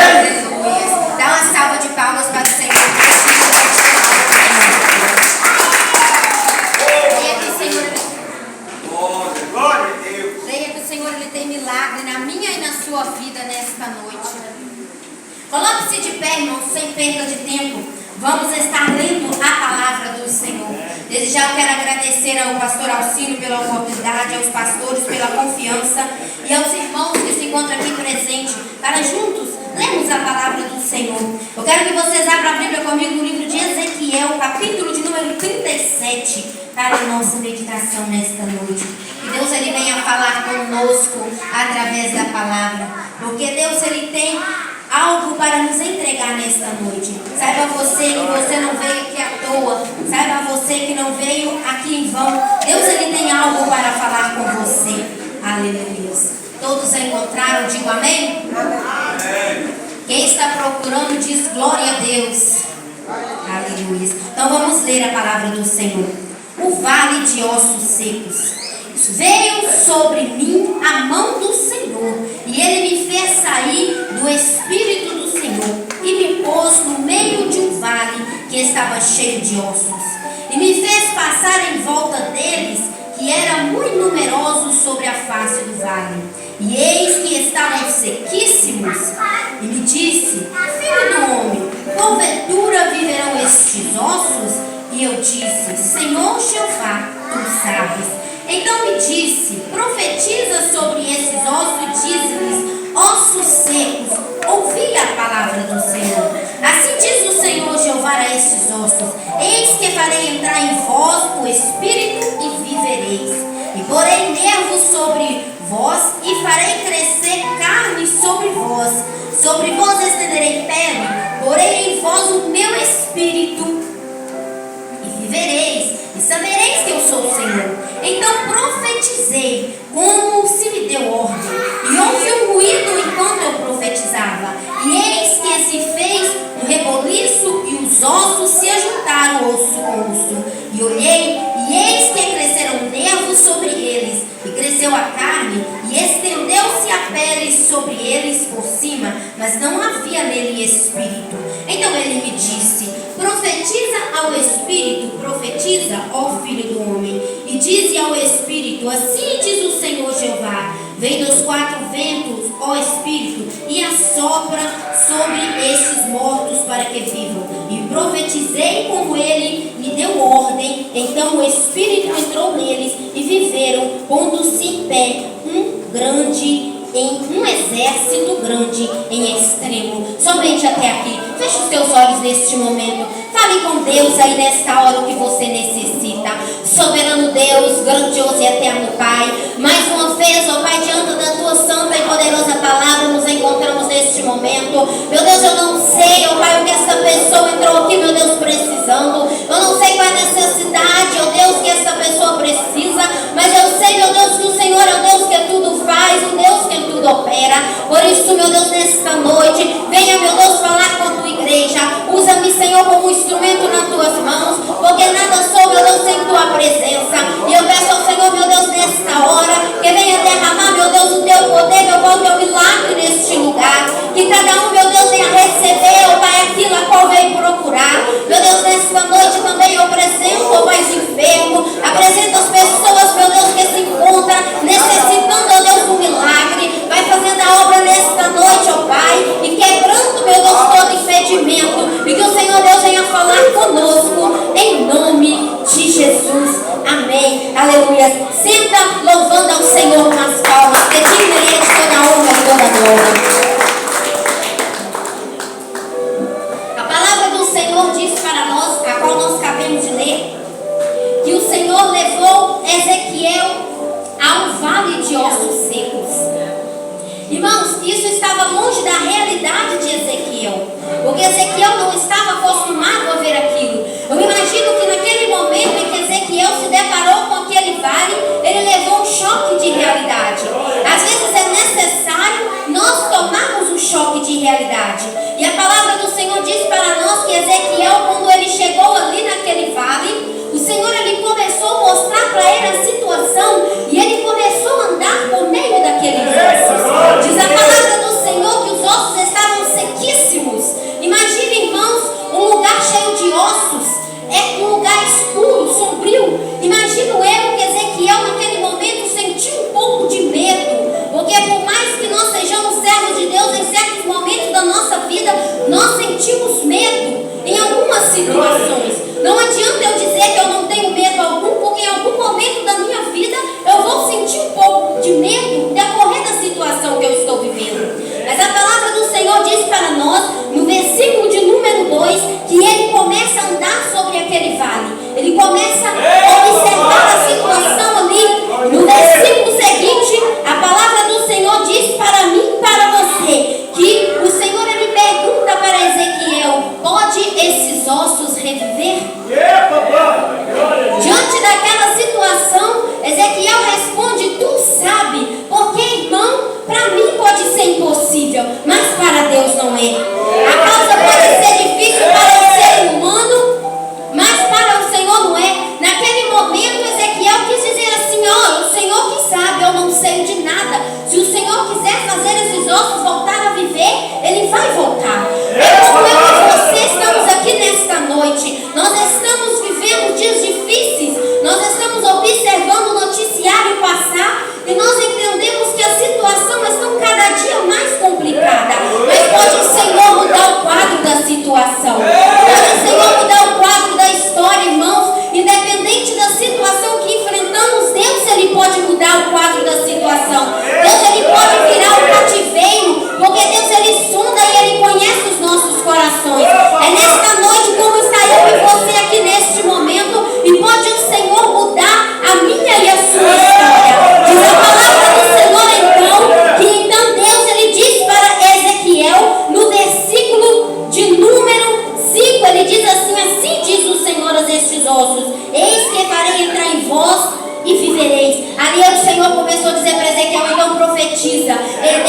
Aleluia. Dá uma salva de palmas para o Senhor. Creia que o Senhor ele tem milagre na minha e na sua vida nesta noite. Coloque-se de pé, irmãos, sem perda de tempo. Vamos estar lendo a palavra do Senhor. Desde já eu quero agradecer ao pastor Alcínio pela oportunidade, aos pastores pela confiança e aos irmãos que se encontram aqui presentes para juntos lermos a palavra do Senhor. Eu quero que vocês abram a Bíblia comigo no livro de Ezequiel, capítulo de número 37, para a nossa meditação nesta noite. Que Deus ele venha falar conosco através da palavra, porque Deus ele tem algo para nos entregar nesta noite. Saiba você que você não veio aqui à toa. Saiba você que não veio aqui em vão. Deus ele tem algo para falar com você. Aleluia. Todos encontraram? Digo amém? Amém. Quem está procurando diz glória a Deus. Aleluia. Então vamos ler a palavra do Senhor. O vale de ossos secos. Veio sobre mim a mão do Senhor, e ele me fez sair do Espírito do Senhor, e me pôs no meio de um vale que estava cheio de ossos, e me fez passar em volta deles, que eram muito numerosos sobre a face do vale, e eis que estavam sequíssimos, e me disse: Filho do homem, porventura viverão estes ossos? E eu disse: Senhor Jeová, tu sabes. Então me disse: profetiza sobre esses ossos e dize-lhes: ossos secos, ouvi a palavra do Senhor. Assim diz o Senhor Jeová a estes ossos: eis que farei entrar em vós o Espírito e vivereis. E porei nervos sobre vós e farei crescer carne sobre vós. Sobre vós estenderei pele, porei em vós o meu Espírito e vivereis. E sabereis que eu sou o Senhor. Então profetizei como se me deu ordem, e houve um ruído enquanto eu profetizava, e eis que se fez um reboliço, e os ossos se ajuntaram osso com osso. E olhei, e eis que cresceram nervos sobre eles, e cresceu a carne, e estendeu-se a pele sobre eles por cima, mas não havia nele espírito. Então ele me disse: profetiza ao Espírito, profetiza, ó Filho do homem, e dize ao Espírito: assim diz o Senhor Jeová: vem dos quatro ventos, ó Espírito, e assopra sobre estes mortos para que vivam. E profetizei como ele me deu ordem. Então o Espírito entrou neles e viveram, pondo-se em pé um exército grande em extremo. Somente até aqui. Feche os teus olhos neste momento. Fale com Deus aí nesta hora o que você necessita. Soberano Deus, grandioso e eterno Pai, mais uma vez, ó Pai, diante da tua santa e poderosa palavra, nos encontramos neste momento. Meu Deus, eu não sei, ó Pai, o que essa pessoa entrou aqui, meu Deus, precisando. Eu não sei qual é a necessidade, ó Deus, que essa pessoa precisa, mas eu sei, meu Deus, que o Senhor é o Deus que tudo faz, o Deus que tudo opera. Por isso, meu Deus, nesta noite, venha, meu Deus, falar com a tua igreja. Usa-me, Senhor, como instrumento nas tuas mãos, porque nada sou, meu Deus, sem tua presença. E eu peço ao Senhor, meu Deus, nesta hora, que venha derramar, meu Deus, o teu poder, meu Pai, o teu milagre neste lugar. Que cada um, meu Deus, venha receber, ó Pai, aquilo a qual veio procurar. Meu Deus, nesta noite também eu apresento, ó Pai, os enfermos, apresento as pessoas, meu Deus, que se encontram necessitando, ó Deus, do milagre. Vai fazendo a obra nesta noite, ó Pai, e quebrando, meu Deus, todo impedimento. E que o Senhor Deus venha falar conosco, em nome de Jesus. Amém. Aleluia. Senta louvando ao Senhor com as palmas, pedindo a Ele toda a honra e toda a glória. A palavra do Senhor diz para nós, a qual nós acabamos de ler, que o Senhor levou Ezequiel a um vale de ossos secos. Irmãos, isso estava longe da realidade de Ezequiel, porque Ezequiel não estava acostumado a ver aquilo. Eu imagino que naquele momento em que Ezequiel se deparou com aquele vale, ele levou um choque de realidade. Às vezes é necessário nós tomarmos um choque de realidade. E a palavra do Senhor diz para nós que Ezequiel, quando ele chegou ali naquele vale, o Senhor ele começou a mostrar para ele a situação, e ele começou a andar por meio daqueles ossos. Diz a palavra do Senhor que o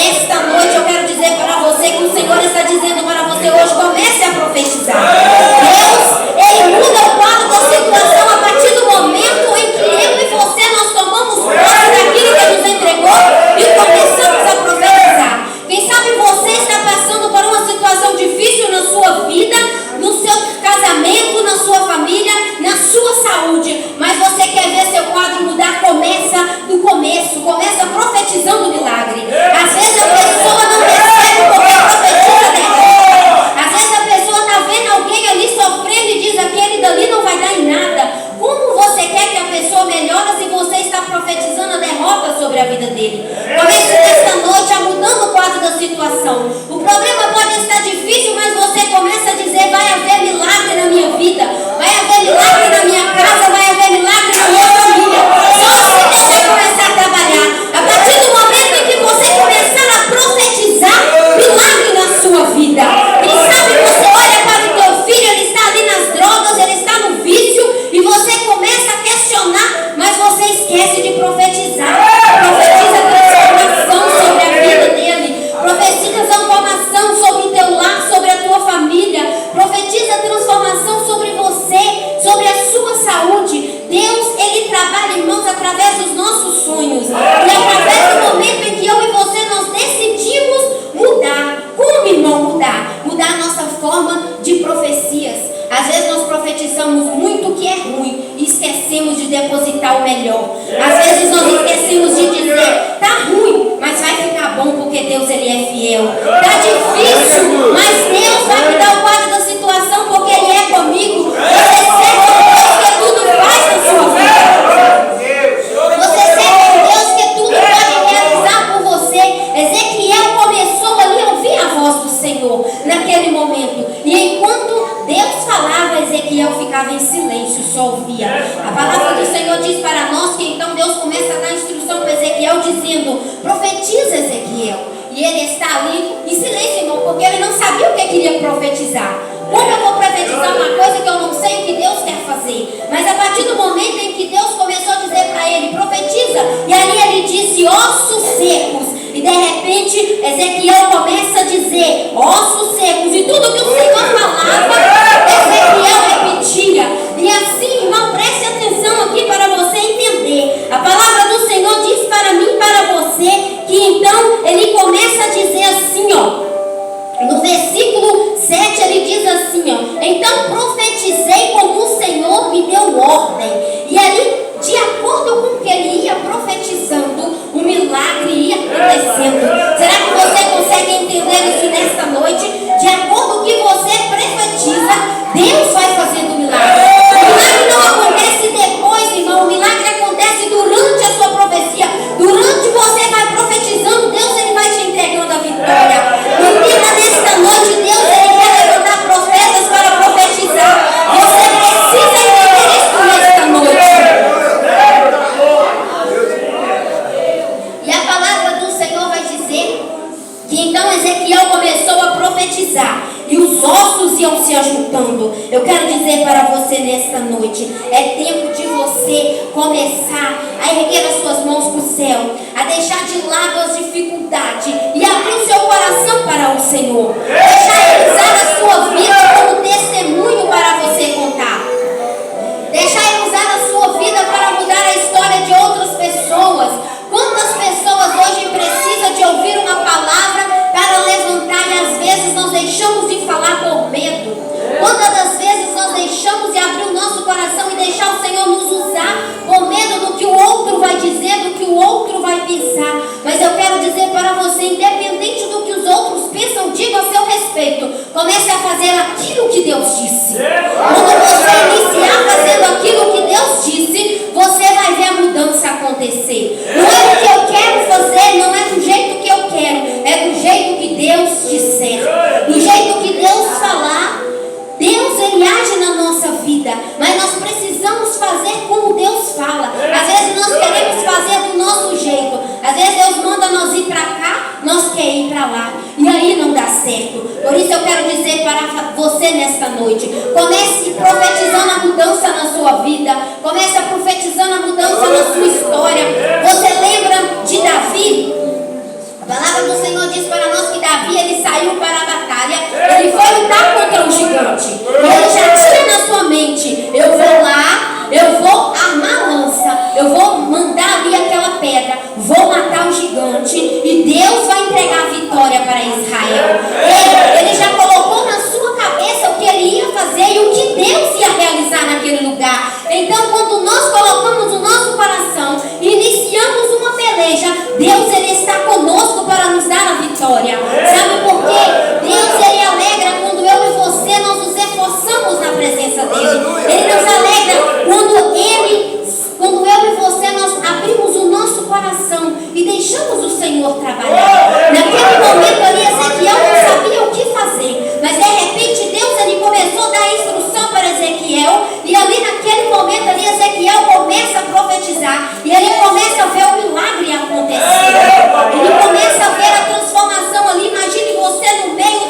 Nesta noite eu quero dizer para você que o Senhor está dizendo para você hoje, comece a profetizar. Deus, Ele muda o quadro da situação a partir do momento em que eu e você nós tomamos posse daquilo que nos entregou e começamos a profetizar. Quem sabe você está passando por uma situação difícil na sua vida, no seu casamento, na sua família, na sua saúde, mas você quer ver seu quadro mudar, começa do começo, começa profetizando o milagre. Às vezes a pessoa não recebe porque profetiza derrota. Às vezes a pessoa está vendo alguém ali sofrendo e diz, aquele dali não vai dar em nada. Como você quer que a pessoa melhore se você está profetizando a derrota sobre a vida dele? Comece nesta noite a mudando o quadro da situação. O problema pode estar difícil, mas você começa a dizer, vai haver milagre na minha vida, vai haver milagre na minha casa, vai haver milagre na minha família. Só assim você começar a trabalhar. A partir do momento em que você começar a profetizar, milagre na sua vida. Quem sabe você olha para o teu filho, ele está ali nas drogas, ele está no vício, e você começa a questionar, mas você esquece de profetizar. Profetiza transformação sobre a vida dele. Profetiza transformação sobre o teu lar, sobre a tua família. Profetiza transformação sobre você, sobre a sua saúde. Deus, Ele trabalha, irmãos, através dos nossos sonhos. E através do momento em que eu e você nós decidimos mudar. Como, irmão, mudar? Mudar a nossa forma de profecias. Às vezes nós profetizamos muito o que é ruim e esquecemos de depositar o melhor. Às vezes nós esquecemos de dizer, tá ruim, mas vai ficar bom porque Deus, Ele é fiel. Tá difícil, mas Deus vai me dar o quadro da situação porque Ele é comigo. Você serve um Deus que tudo faz na sua vida. Você serve um Deus que tudo pode realizar por você. Ezequiel começou ali a ouvir a voz do Senhor naquele momento. E enquanto Deus falava, Ezequiel ficava em silêncio, só ouvia. A palavra do Senhor diz para nós que então Deus começa a dar instrução para Ezequiel, dizendo, profetiza, Ezequiel. E ele está ali em silêncio, irmão, porque ele não sabia o que queria profetizar. Como eu vou profetizar uma coisa que eu não sei o que Deus quer fazer? Mas a partir do momento em que Deus começou a dizer para ele, profetiza, e ali ele disse, ossos secos. E de repente, Ezequiel começa a dizer, ossos secos. E tudo que o Senhor falava, Ezequiel repetia. E assim, irmão, preste atenção aqui para você entender. A palavra do Senhor diz para mim e para você, que então ele começa a dizer assim, ó. No versículo 7 ele diz assim, ó. Então profetizei como o Senhor me deu ordem. E ali, de acordo com o que ele ia profetizando, o milagre ia acontecendo. Será que você consegue entender isso nesta noite? De acordo com o que você profetiza, Deus vai fazendo o milagre. O milagre não acontece depois, irmão. O milagre acontece durante a sua profecia. Durante você vai profetizando, Deus, Ele vai te entregando a vitória. Entenda nesta noite, Deus, Ele quer levantar profetas para profetizar. Você precisa entender isso nesta noite. E a palavra do Senhor vai dizer que então Ezequiel começou a profetizar. E os ossos iam se ajuntando. Eu quero dizer para você nesta noite, é tempo de você começar a erguer as suas mãos para o céu, a deixar de lado as dificuldades e abrir o seu coração para o Senhor. Deixar Ele usar a sua vida como testemunho para você contar. Deixar Ele usar a sua vida para mudar a história de outras pessoas. Quantas pessoas hoje precisam de ouvir uma palavra para levantar e às vezes nós deixamos de falar por medo. Quantas das vezes nós deixamos de abrir o nosso coração e deixar o Senhor nos usar por medo do que o outro vai dizer, do que o outro vai pensar. Mas eu quero dizer para você, independente do que os outros pensam, diga a seu respeito, comece a fazer aquilo que Deus disse. Quando você iniciar fazendo aquilo que Deus disse, você vai ver a mudança acontecer. Não é o que eu quero fazer, não é do jeito que eu quero, é do jeito que Deus disser. Do jeito que Deus falar, Deus, Ele age na nossa vida, mas nós precisamos fazer como Deus fala. Às vezes nós queremos fazer do nosso jeito. Às vezes Deus manda nós ir para cá, nós queremos ir para lá. E aí não dá certo. Por isso eu quero dizer para você nesta noite, comece profetizando a mudança na sua vida. Comece profetizando a mudança na sua história. Você lembra de Davi? A palavra do Senhor história. Sabe por quê? Deus, Ele alegra quando eu e você nós nos esforçamos na presença dEle. Ele nos alegra quando eu e você nós abrimos o nosso coração e deixamos o Senhor trabalhar. Naquele momento ali, Ezequiel não sabia o que fazer, mas de repente Deus, Ele começou a dar instrução para Ezequiel, e ali naquele momento ali, Ezequiel começa a profetizar, e ele começa a ver o milagre acontecer. Ele começa a ver a transformação ali. Imagine você no meio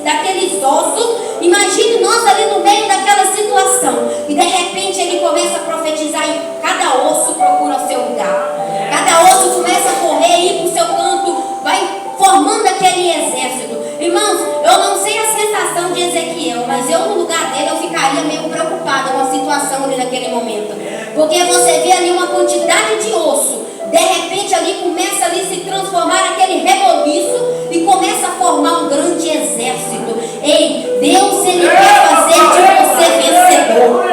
daqueles ossos, imagine nós ali no meio daquela situação, e de repente ele começa a profetizar e cada osso procura o seu lugar. Cada osso começa a correr, ir para o seu canto, vai formando aquele exército. Irmãos, eu não sei a sensação de Ezequiel, mas eu no lugar dele eu ficaria meio preocupada com a situação ali naquele momento. Porque você vê ali uma quantidade de osso, de repente ali começa ali se transformar naquele reboliço e começa a formar um grande exército. Ei, Deus, Ele quer fazer de você vencedor.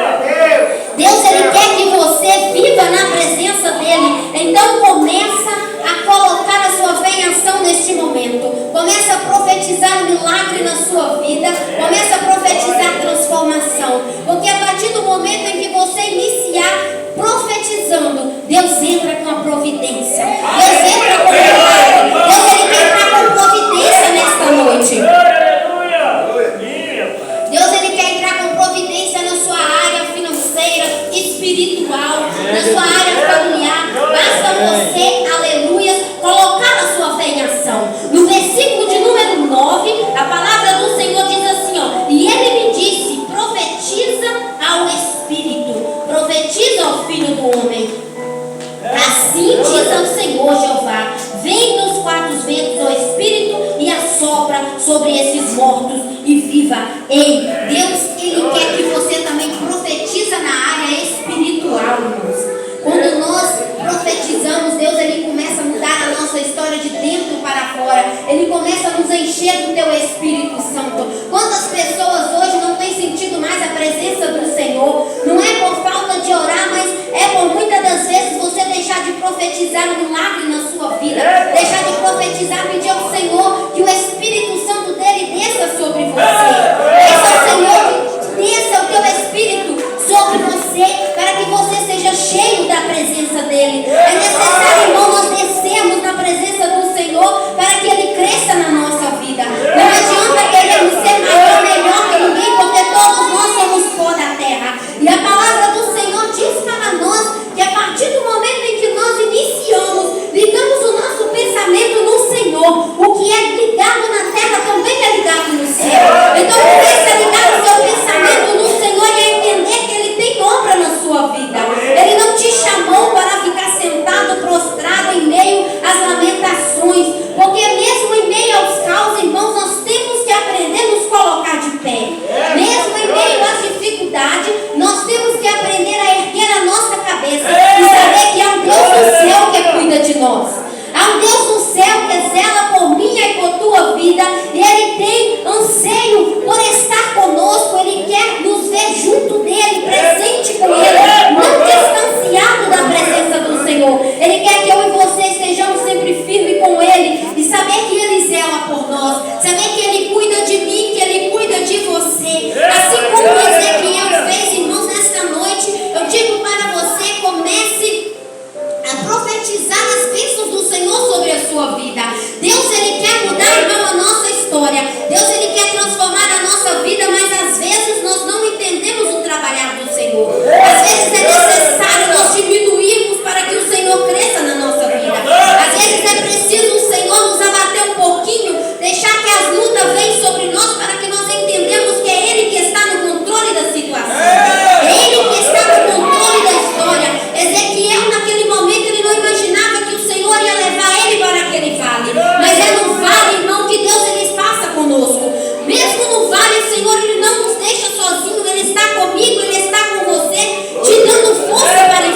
Deus, Ele quer que você viva na presença dEle. Então começa a colocar a sua fé em ação neste momento. Começa a profetizar um milagre na sua vida. Começa a profetizar transformação. Porque a partir do momento em que você iniciar profetizando, Deus entra com a providência. Deus entra com o milagre. Deus, Ele quer entrar com providência nesta noite. Deus, Ele quer entrar com providência na sua área financeira, espiritual, na sua área familiar. Basta você, aleluia, colocar a sua fé em ação. No versículo de número 9, a palavra do Senhor diz assim, ó: e Ele me disse, profetiza ao Espírito, profetiza ao Filho do Homem. Assim diz ao Senhor Jeová: vem dos quatro ventos ao Espírito e assopra sobre esses mortos e viva. Ei, Deus, Ele quer que você também profetiza na área espiritual, irmãos. Quando nós profetizamos, Deus, Ele começa a mudar a nossa história de dentro para fora. Ele começa a nos encher do Teu Espírito Santo. Quantas pessoas hoje não têm sentido mais a presença do Senhor? Não é por falta de orar, mas é por muitas das vezes você deixar de profetizar um milagre na sua vida. Deixar de profetizar, pedir ao Senhor que o Espírito Santo dEle desça sobre você. Peça ao Senhor que desça o Teu Espírito sobre você, para que você seja cheio da presença dEle. É necessário, irmão, nós descermos na presença do Senhor para que Ele cresça na nossa vida. Não adianta querermos ser maior, melhor que ninguém, porque todos nós somos pó da terra. E a palavra do Senhor diz para nós que a partir do momento em que nós iniciamos, ligamos o nosso pensamento no Senhor, o que é ligado na terra também é ligado no céu. Então comece a ligar o seu pensamento no Senhor e a entender que Ele tem obra na sua vida. Ele não te chamou para ficar sentado, prostrado em meio às lamentações, porque mesmo em meio aos caos, irmãos, nós temos que aprender a nos colocar de pé. Mesmo em meio às dificuldades, nós temos que aprender a erguer a nossa cabeça e saber que há um Deus do céu que cuida de nós. Há um Deus do céu que zela por minha e por tua vida, e Ele tem anseio por estar conosco. Ele quer nos ver junto dEle, presente com Ele, não distanciado da presença do Senhor. Ele quer que eu e você estejamos sempre firmes com Ele e saber que Ele zela por nós, saber que Ele cuida de mim, que Ele cuida de você. Assim como Ezequiel fez, irmãos, nesta noite, eu digo para você, comece a profetizar as bênçãos do Senhor sobre a sua vida. Deus, Ele quer mudar, irmão, a nossa história. Deus, Ele quer transformar a nossa vida, mas às vezes nós não entendemos o trabalhar do Senhor. Às vezes é necessário nós diminuirmos para que o Senhor cresça na nossa vida. Às vezes é preciso o Senhor nos abater um pouquinho, deixar que as lutas venham sobre nós para que nós entendamos que é Ele que está no controle da situação. É Ele que está no controle da história. Ezequiel, naquele momento, ele não imaginava que o Senhor ia levar ele para aquele vale. Mas é no vale, irmão, que Deus Ele passa conosco. Mesmo no vale, o Senhor Ele não nos deixa sozinho. Ele está comigo, Ele está com você, te dando força para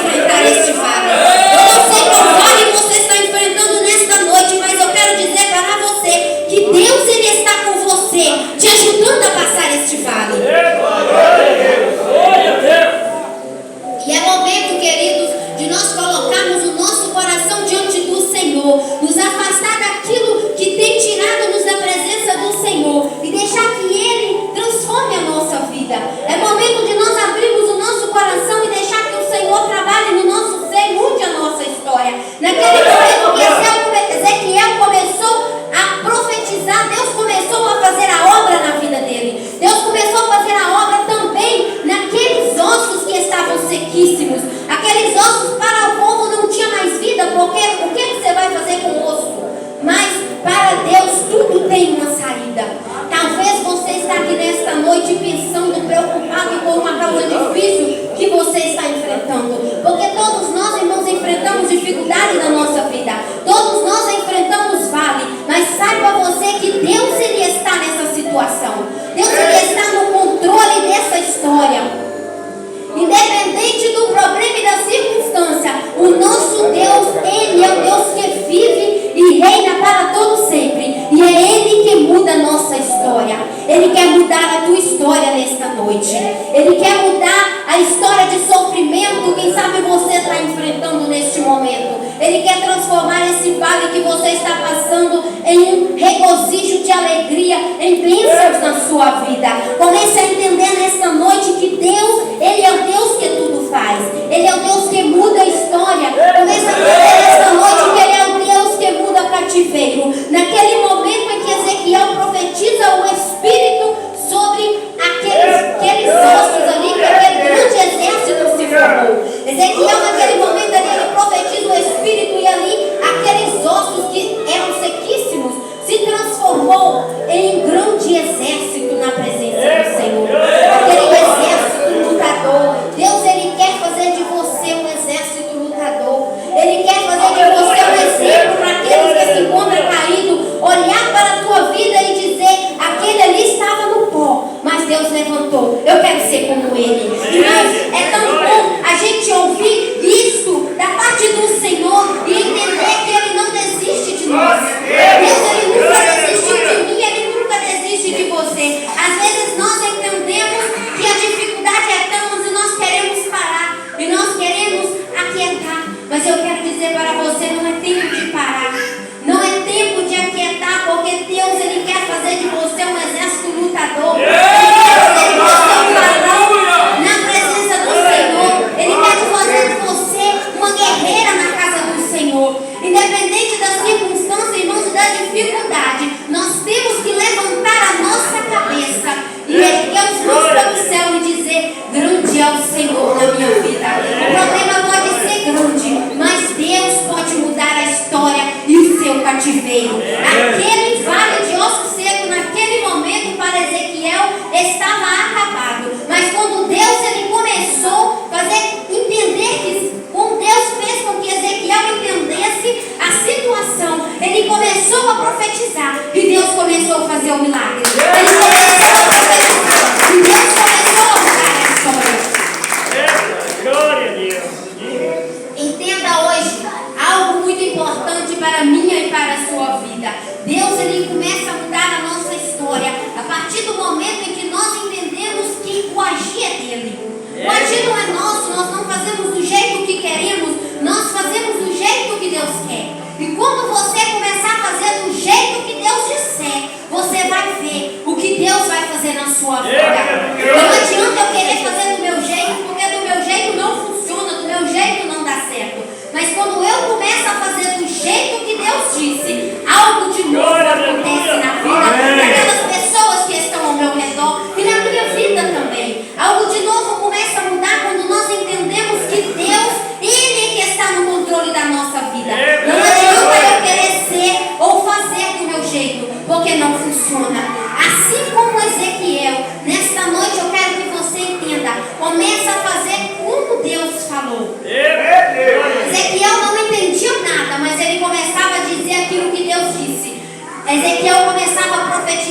momento. Ele quer transformar esse vale que você está passando em um regozijo de alegria, em bênçãos na sua vida. Comece a entender nesta noite que Deus, Ele é o Deus que tudo faz. Ele é o Deus que muda a história. Comece a entender nesta noite que Ele é o Deus que muda cativeiro. Naquele momento em que Ezequiel profetiza o Espírito sobre aqueles ossos ali, que aquele grande exército se formou. Ezequiel, naquele momento ali, ele profetiza o Espírito, e ali aqueles ossos que eram sequíssimos se transformou em um grande exército na presença do Senhor. Aquele exército lutador. Deus, Ele quer fazer de você um exército lutador. Ele quer fazer de você um exemplo para aqueles que se encontram caídos, olhar para a tua vida e dizer: aquele ali estava no pó, mas Deus levantou. Eu quero ser como ele. Irmãos, é tão bom a gente ouvir isso da parte do Senhor e entender que Ele não desiste de nós. Deus, Ele nunca desistiu de mim, Ele nunca desiste de você. Às vezes nós entendemos que a dificuldade é tanta e nós queremos parar e nós queremos aquietar. Mas eu quero dizer para você, não é tempo de parar. Não é tempo de aquietar, porque Deus, Ele quer fazer de você um exército lutador. Ele quer fazer de você um varão na presença do Senhor. Ele quer fazer de você uma guerreira na casa do Senhor. Independente da circunstância, irmãos, e da dificuldade, nós temos que levantar a nossa cabeça e erguer os mãos para o céu e dizer: grande é o Senhor na minha vida. O problema pode ser grande, mas Deus pode mudar a história e o seu cativeiro. Aquele vale de osso seco, naquele momento, para Ezequiel, estava acabado. Mas quando Deus, Ele começou a fazer entender que, como Deus fez com que Ezequiel entendesse a situação, ele começou a profetizar e Deus começou a fazer o milagre. Ele começou a profetizar e Deus começou a mudar a história. Glória a Deus. Entenda hoje algo muito importante para a minha e para a sua vida. Deus, Ele começa a mudar a nossa história a partir do momento em que nós entendemos que o agir é dele. O agir não é nosso, nós não fazemos do jeito que queremos, nós fazemos do jeito que Deus quer. E quando você começar a fazer do jeito que Deus disser, você vai ver o que Deus vai fazer na sua vida. Não adianta eu querer fazer do meu jeito, porque do meu jeito não funciona, do meu jeito não dá certo. Mas quando eu começo a fazer do jeito que Deus disse, algo de novo acontece na vida daquelas pessoas que estão ao meu redor e na minha vida também. Algo de novo começa a mudar quando nós entendemos que Deus, Ele que está no controle da nossa vida. Não adianta eu querer ser ou fazer do meu jeito, porque não funciona. Assim como Ezequiel, nesta noite eu quero que você entenda. Começa a fazer como Deus falou. Ezequiel não entendia nada, mas ele começava a dizer aquilo que Deus disse. Ezequiel começava a profetizar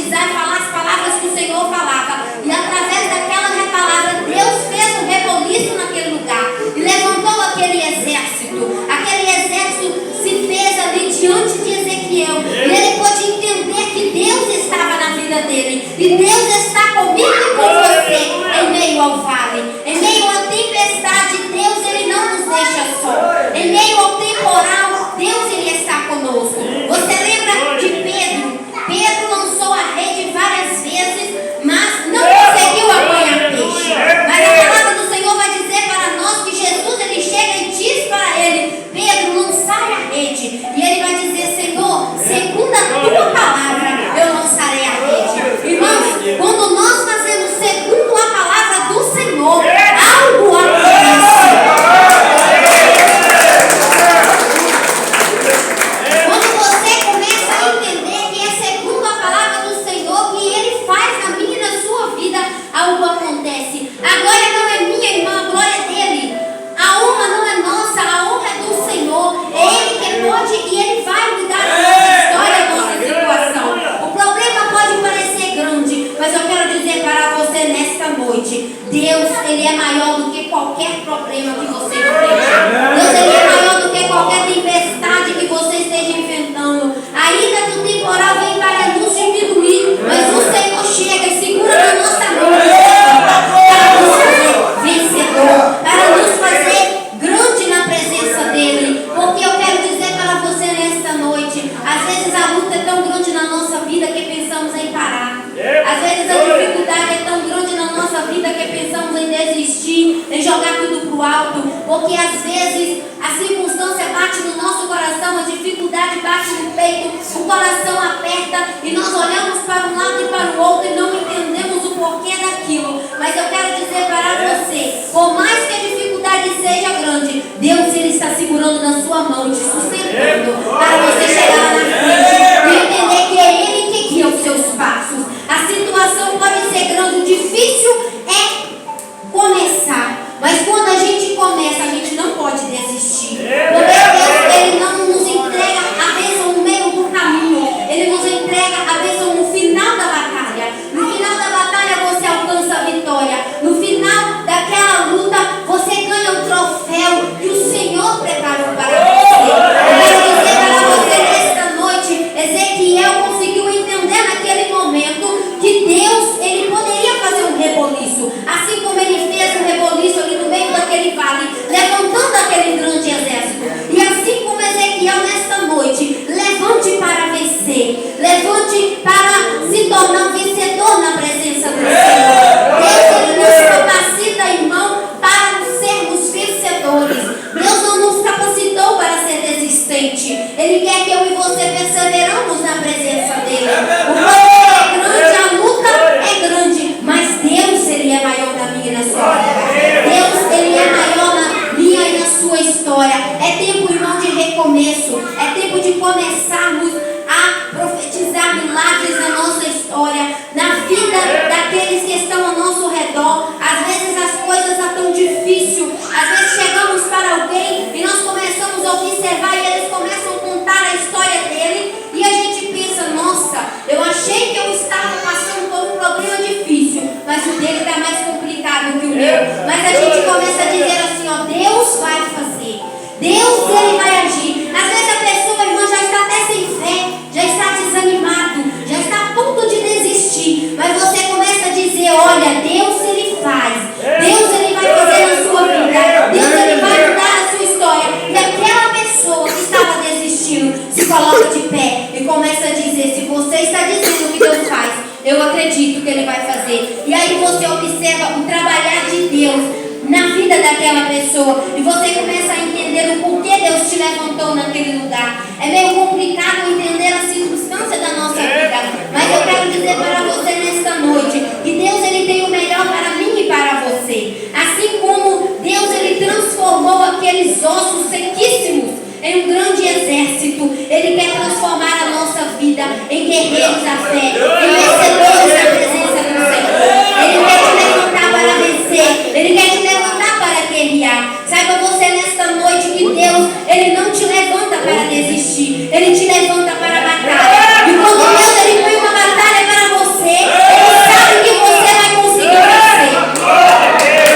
vida que pensamos em parar. Às vezes a dificuldade é tão grande na nossa vida que pensamos em desistir, em jogar tudo para o alto, porque às vezes a circunstância bate no nosso coração, a dificuldade bate no peito, o coração aperta e nós olhamos para um lado e para o outro e não entendemos o porquê daquilo. Mas eu quero dizer para você, por mais que a dificuldade seja grande, Deus ele está segurando na sua mão e te sustentando para você chegar lá na frente e entender que é Ele que guia os seus passos. A situação pode ser grande, o difícil é começar, mas quando a gente começa, a gente não pode desistir. Porque Deus ele não nos entrega a bênção no meio do caminho, Ele nos entrega a bênção no final da batalha. No final da batalha você alcança a vitória. No final daquela luta você ganha o troféu que o Senhor preparou para você. Eu quero dizer para você nesta noite, Ezequiel conseguiu entender naquele momento que Deus ele poderia fazer um reboliço, assim como ele fez um reboliço ali no meio daquele vale, levantando aquele grande exército. E assim como Ezequiel nesta noite, levante para vencer, levante para se tornar um vencedor na presença do Senhor. Deus ele nos capacita, irmão, para sermos vencedores. Deus não nos capacitou para ser desistente. Ele quer que eu e você perseveramos na presença dele. O poder é grande, a luta é grande, mas Deus ele é maior na minha e na sua vida. Deus ele é maior na minha e na sua história. É tempo, irmão, de recomeço. É tempo de começarmos a profetizar milagres na nossa história, na vida daqueles que estão ao nosso redor. Às vezes as coisas estão tão difíceis. Às vezes chegamos para alguém e nós começamos a observar e eles começam a contar a história dele e a gente pensa, nossa, eu achei que eu estava passando por um problema difícil, mas o dele está mais complicado que o meu. Mas a gente começa a dizer assim, ó, Deus vai fazer, Deus ele vai agir. Às vezes a pessoa, irmã, já está até sem fé, já está desanimado, já está a ponto de desistir, mas você começa a dizer, olha, Deus ele faz, Deus ele vai fazer na sua vida, Deus ele vai mudar a sua história. E aquela pessoa que estava desistindo se coloca de pé e começa a dizer, se você está dizendo que Deus faz, eu acredito que ele vai fazer. E aí você observa o trabalhar de Deus na vida daquela pessoa e você começa a entender o porquê Deus te levantou naquele lugar. É meio complicado entender a circunstância da nossa vida, mas eu quero dizer para você nesta noite que Deus ele tem o melhor para mim e para você. Assim como Deus ele transformou aqueles ossos sequíssimos em um grande exército, Ele quer transformar a nossa vida em guerreiros da fé, em vencedores da presença do Senhor. Ele quer te levantar para vencer, Ele quer te levantar para guerrear. Saiba você nesta noite que Deus, Ele não te levanta para desistir, Ele te levanta para a batalha. E quando Deus ele põe uma batalha para você, Ele sabe que você vai conseguir vencer.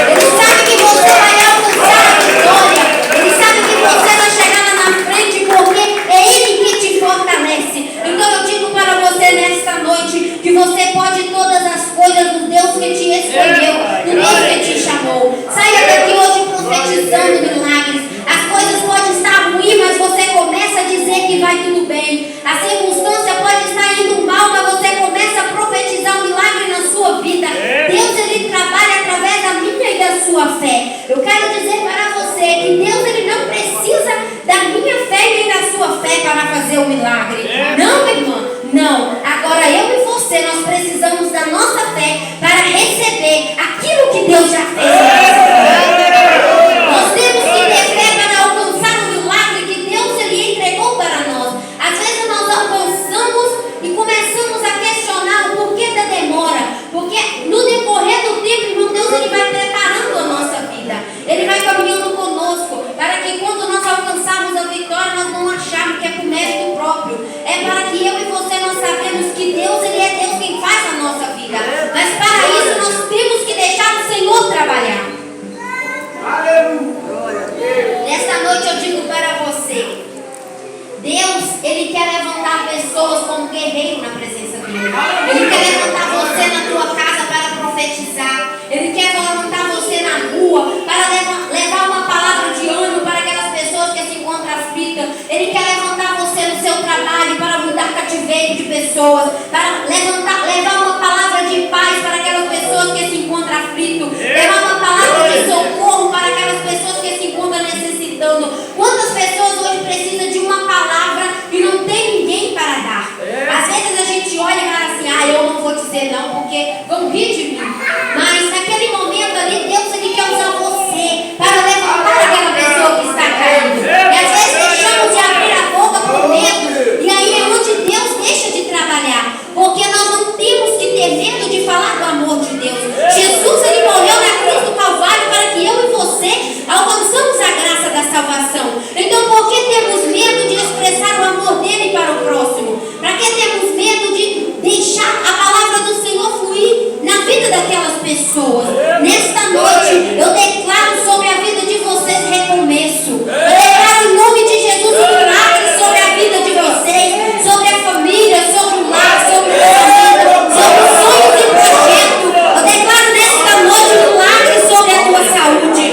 Ele sabe que você vai alcançar a vitória. Ele sabe que você vai chegar lá na frente porque é Ele que te fortalece. Então eu digo para você nesta noite que você pode todas as coisas no Deus que te escolheu, no Deus que te chamou. Saia daqui hoje profetizando milagres. As coisas podem estar ruins, mas você começa a dizer que vai tudo bem. A circunstância pode estar indo mal, mas você começa a profetizar um milagre na sua vida. Deus ele trabalha através da minha e da sua fé. Eu quero dizer para você que Deus ele não precisa da minha fé nem da sua fé para fazer o milagre. Não, irmã, não. Agora eu e você, nós precisamos da nossa fé para receber aquilo que Deus já fez. Nós temos que ter fé para alcançar o milagre que Deus ele entregou para nós. Às vezes nós alcançamos e começamos a questionar o porquê da demora. Porque no decorrer do tempo, irmão, Deus ele vai preparando a nossa vida. Ele vai caminhando conosco para que quando nós alcançarmos a vitória, nós não acharmos que é por mérito próprio. É para que eu e você nós sabemos que Deus ele é Deus quem faz a nossa vida. Mas para isso nós temos que deixar o Senhor trabalhar. Nesta noite eu digo para você, Deus, Ele quer levantar pessoas como guerreiro na presença dEle. Ele quer levantar você na tua casa para profetizar. Ele quer levantar você na rua para levar uma palavra de ânimo para aquelas pessoas que se encontram aflitas. Ele quer levantar você no seu trabalho para mudar cativeiro de pessoas, para levar uma palavra de paz para aquelas pessoas que se encontram aflitas, levar uma palavra de socorro para aquelas pessoas que se encontram necessitando. Quantas pessoas hoje precisam de uma palavra e não tem ninguém para dar? Às vezes a gente olha e fala assim, eu não vou dizer não, porque vão rir de mim. Mas naquele momento ali, Deus ele quer usar você para levantar aquela pessoa que está caindo. E às vezes deixamos de abrir a boca por medo, e aí é onde Deus deixa de trabalhar, porque nós não temos que ter medo de falar do amor de Deus. Jesus ele morreu na cruz do Calvário para que eu e você alcançamos a graça da salvação. Então por que temos medo de expressar o amor dele para o próximo? Para que temos medo de deixar a palavra do Senhor fluir na vida daquelas pessoas? Nesta noite eu declaro sobre a vida de vocês recomeço. Eu declaro em nome de Jesus um milagre sobre a vida de vocês, sobre a família, sobre o lar, sobre a vida, sobre os sonhos e projetos. Eu declaro nesta noite um milagre sobre a tua saúde.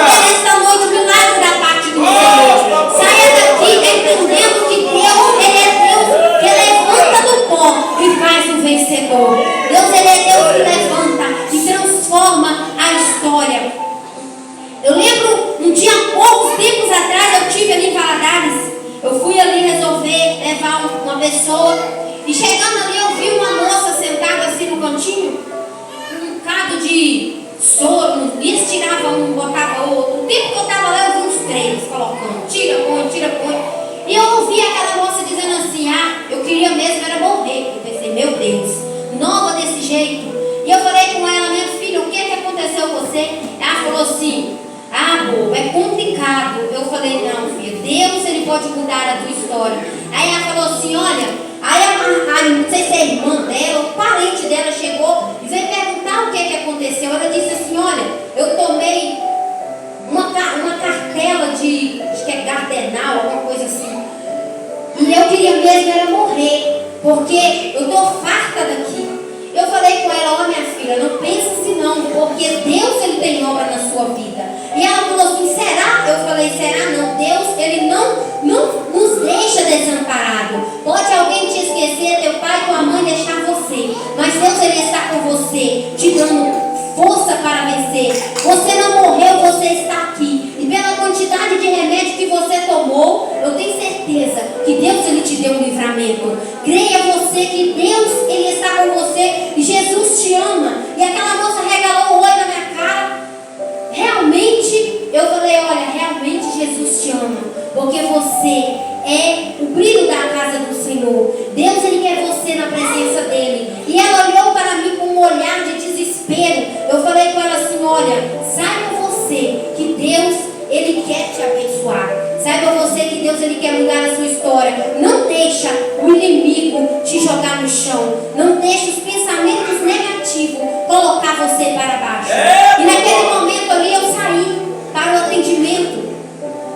Nesta noite um milagre da parte do Senhor. Saia daqui entendendo que Deus, ele é Deus que levanta do pó e faz o vencedor. Deus, ele é Deus que levanta e transforma a história. Eu lembro um dia, poucos tempos atrás, eu estive ali em Valadares. Eu fui ali resolver levar uma pessoa. E chegando ali, eu vi uma moça sentada assim no cantinho, com um bocado de soro. Eles tiravam um, botavam outro. O tempo que eu estava lá, eu vi uns 3 colocando. Tira, põe. E eu ouvi aquela moça dizendo assim, eu queria mesmo era morrer. Eu pensei, meu Deus, nova desse jeito. E eu falei com ela, minha filha, o que aconteceu com você? Ela falou assim, bobo, é complicado. Eu falei, não filha, Deus ele pode mudar a tua história. Aí ela falou assim, olha, não sei se é a irmã dela, o parente dela chegou e veio perguntar o que aconteceu. Ela disse assim, olha, eu tomei uma cartela de, acho que é Gardenal, alguma coisa assim. E eu queria mesmo era morrer, porque eu estou farta daqui. Eu falei com ela, minha filha, não pensa assim não, porque Deus ele tem obra na sua vida. E ela falou assim, será? Eu falei, será não? Deus, ele não nos deixa desamparado. Pode alguém te esquecer, teu pai, tua mãe deixar você, mas Deus ele está com você, te dando força para vencer. Você não morreu, você está aqui. E pela quantidade de remédio que você tomou, eu tenho certeza que Deus ele te deu um livramento. Creia você que Deus ele está com você e Jesus te ama. E aquela moça regalou o olho na minha cara. Realmente, eu falei, olha, realmente Jesus te ama, porque você é o brilho da casa do Senhor. Deus ele quer você na presença dele. E ela olhou para mim com um olhar de desespero. Eu falei com ela assim, olha, saiba você que Deus ele quer te abençoar. Saiba você que Deus ele quer mudar a sua história. Não deixa o inimigo te jogar no chão. Não deixa os pensamentos negativos colocar você para baixo. E naquele momento ali eu saí para o atendimento.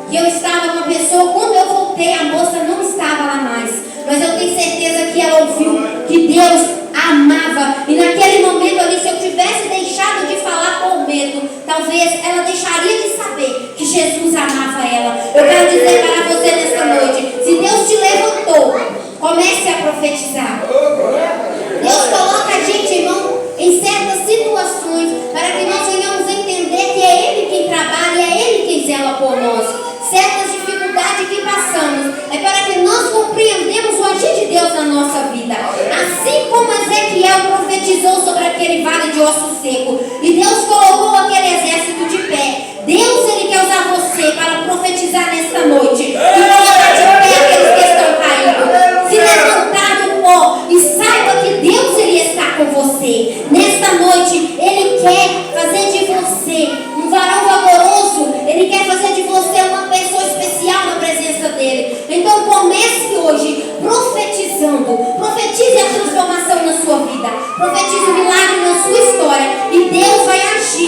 E eu estava com uma pessoa, quando eu voltei a moça não estava lá mais. Mas eu tenho certeza que ela ouviu que Deus a amava. E naquele momento ali, se eu tivesse deixado de falar por medo, talvez ela deixaria de saber que Jesus amava ela. Eu quero dizer para você nesta noite, se Deus te levantou, comece a profetizar. Deus coloca a gente, irmão, em certas situações para que nós venhamos entender que é Ele quem trabalha e é Ele quem zela por nós. Certas dificuldades que passamos é para que nós compreendamos o agir de Deus na nossa vida. Assim como Ezequiel profetizou sobre aquele vale de osso seco e Deus colocou aquele exército de pé, Deus ele quer usar você para profetizar nesta noite e colocar de pé aqueles que estão caindo. Se levantar do pó e saiba que Deus ele está com você. Nesta noite ele quer fazer de você um varão valoroso. Ele quer fazer de você uma pessoa especial na presença dele. Então comece hoje profetizando. Profetize a transformação na sua vida. Profetize o milagre na sua história. E Deus vai agir.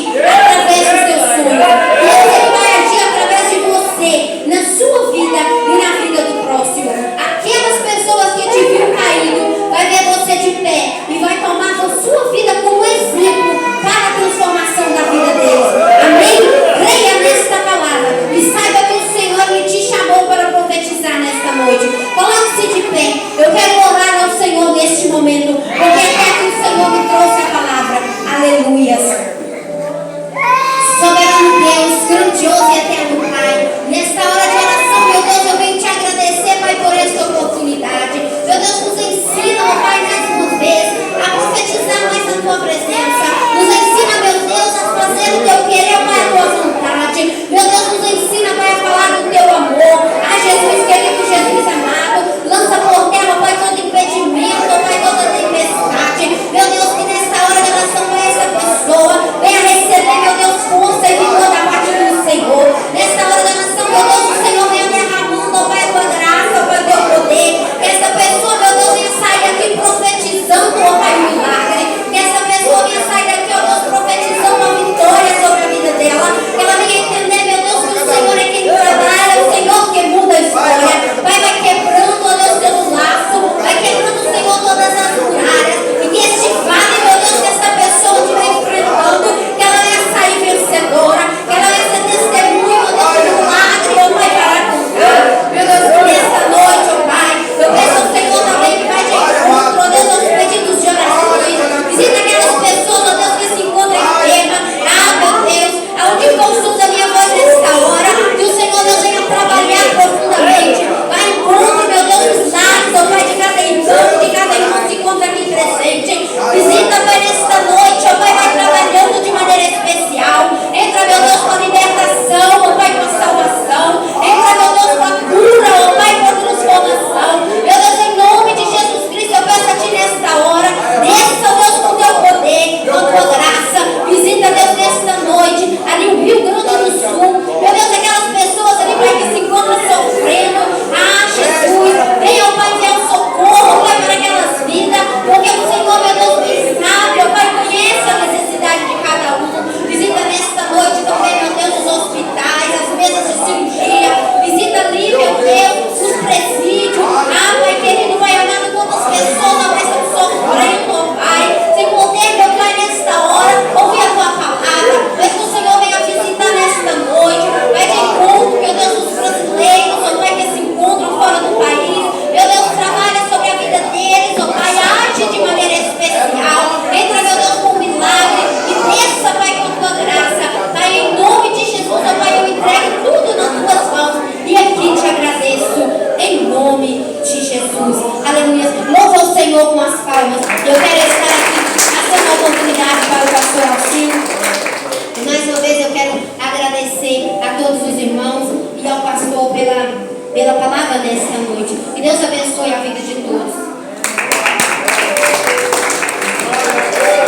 Visita ali, meu Deus, os presídios. Ah, Pai querido, Pai amado, quantas pessoas, ó Pai, estão sofrendo, ó Pai. Se poder, meu Pai, nesta hora, ouvir a tua palavra. Mas que o Senhor venha visitar nesta noite. Vai de encontro, meu Deus, os brasileiros, ó Pai, que se encontram fora do país. Meu Deus, trabalha sobre a vida deles, ó Pai, age de maneira especial. Entra, meu Deus, com um milagre e desça, Pai, com tua graça. Pai, em nome de Jesus, ó Pai, eu entrego tudo nas tuas mãos e aqui te agradeço, em nome de Jesus. Aleluia. Louva o Senhor com as palmas. Eu quero estar aqui, passando a oportunidade para o pastor Alcino. E mais uma vez eu quero agradecer a todos os irmãos e ao pastor pela palavra desta noite. Que Deus abençoe.